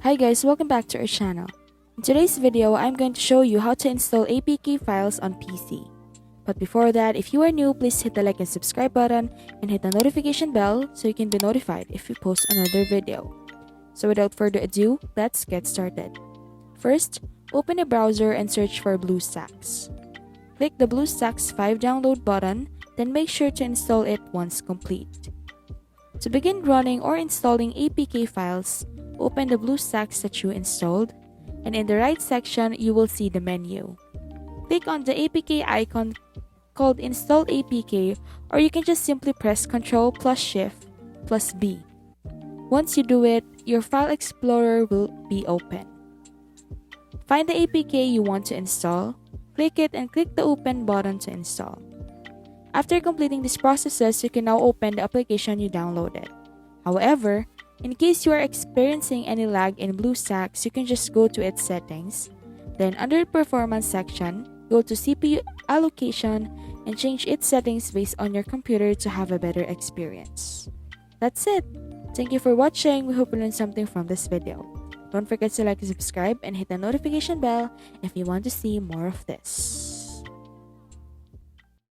Hi guys, welcome back to our channel. In today's video, I'm going to show you how to install APK files on PC. But before that, if you are new, please hit the like and subscribe button and hit the notification bell so you can be notified if we post another video. So without further ado, let's get started. First, open a browser and search for BlueStacks. Click the BlueStacks 5 download button, then make sure to install it once complete. To begin running or installing APK files, open the BlueStacks that you installed, and in the right section, you will see the menu. Click on the APK icon called Install APK, or you can just simply press Ctrl plus Shift plus B. Once you do it, your file explorer will be open. Find the APK you want to install, click it and click the Open button to install. After completing these processes, you can now open the application you downloaded. However, in case you are experiencing any lag in BlueStacks, you can just go to its settings. Then under the performance section, go to CPU allocation and change its settings based on your computer to have a better experience. That's it. Thank you for watching. We hope you learned something from this video. Don't forget to like and subscribe and hit the notification bell if you want to see more of this.